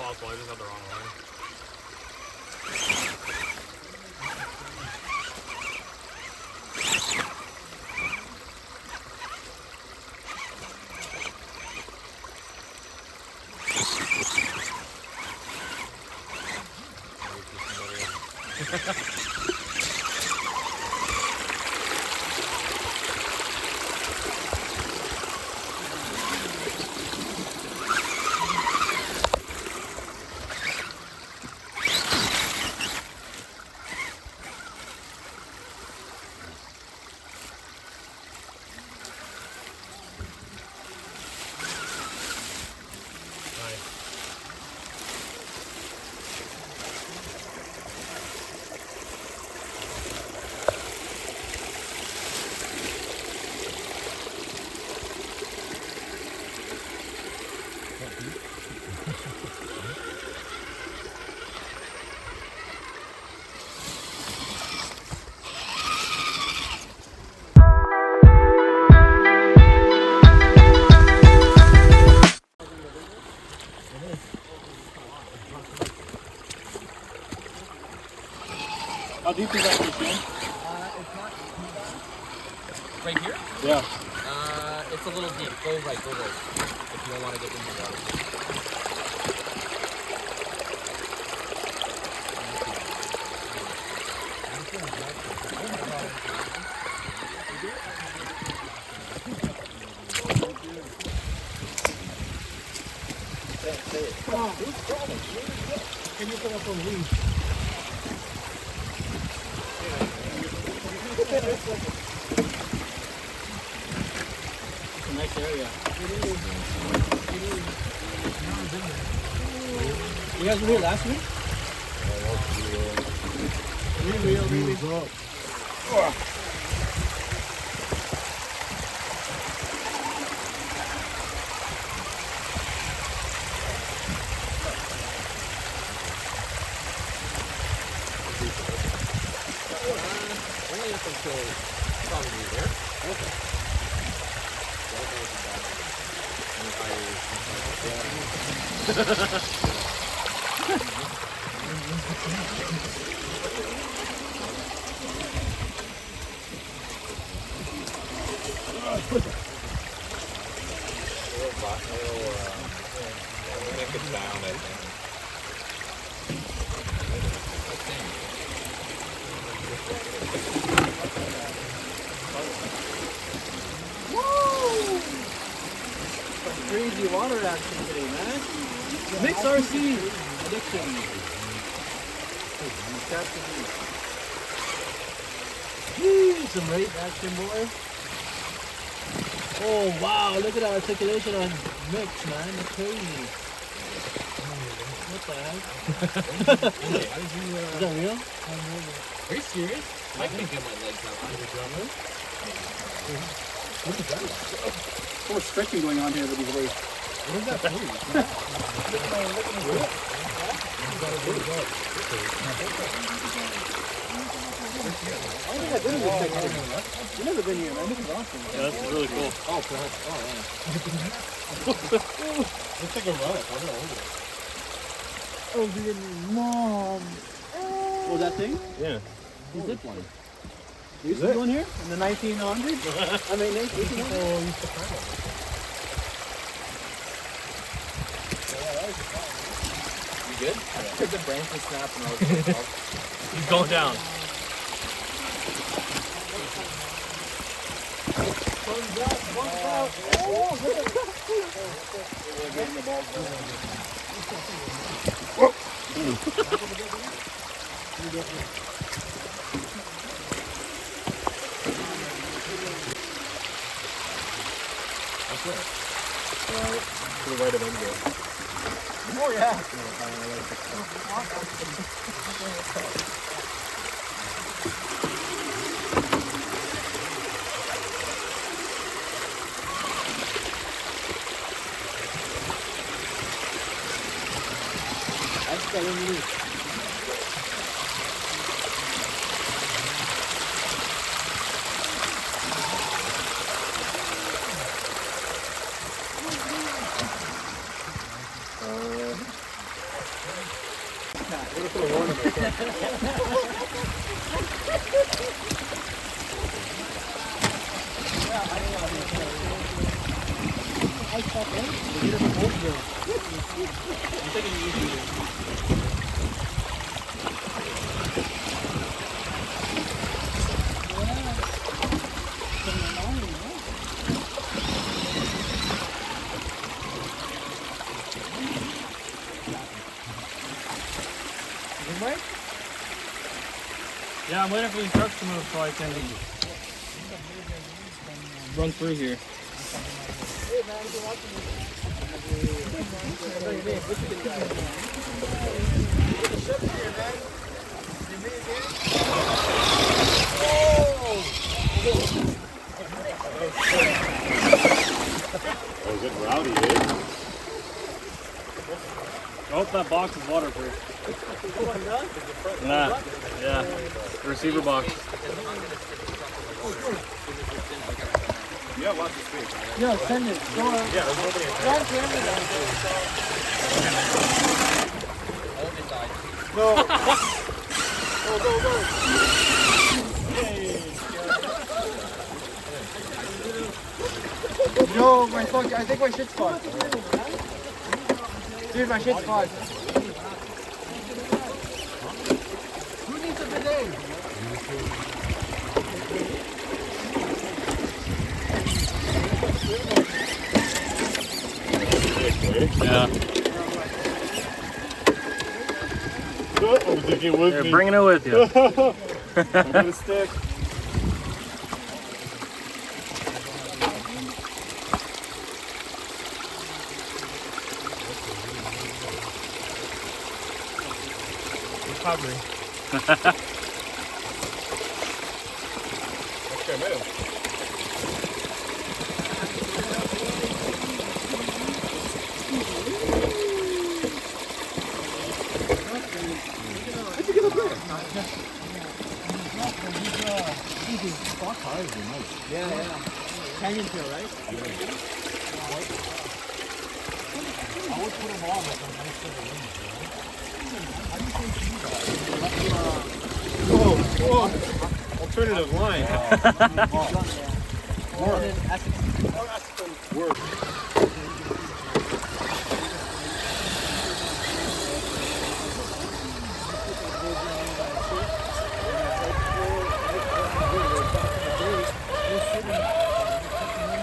possible. I just had the wrong one. How deep is that fish, man? It's not too bad. Right here? Yeah. It's a little deep. Go right. If you don't want to get in the water. Can you put up on leash? It's a nice area. You guys were here last week? Real. Only up until probably there. Okay. Make it sound, I think. Crazy water action today, man. Mix RC addiction. Some rape action, boy. Oh wow, look at that articulation on Mix, man. That's crazy. What the heck? Is that real? Are you serious? I can't get my legs out. What is that? So much stretching going on here with these weights. What is that for? I think I've been in this section. You've never been here, man. This is awesome. Yeah, this is really cool. Oh, perhaps. Oh, Looks like a relic. I don't know. oh, little mom. Oh, that thing? Yeah. Is this one? You used to go in here in the 1900s? I mean, 1800s? Oh, you should find it. You good? The branch was snapping out. He's going down. To the right of India. Oh, yeah. That's the only. could have warned him. I'm taking it easy. Yeah, I'm waiting for these trucks to move so I can run through here. Oh, is it rowdy, eh? I hope that box is waterproof. Nah, yeah, the receiver box. Yeah, watch the space. Yo, send it. Go on. Yeah, there's nobody in Run for everything. Hold it side. Go. Go, go, go. Yo, my fuck, I think my shit's fucked. Dude, my shit's fucked. Who needs a bidet? Yeah, Oh, take it with they're me. bringing it with you. I'm gonna stick. Recovery. Okay, man. Yeah, yeah. Canyon tail, right? Alternative line. More. Work.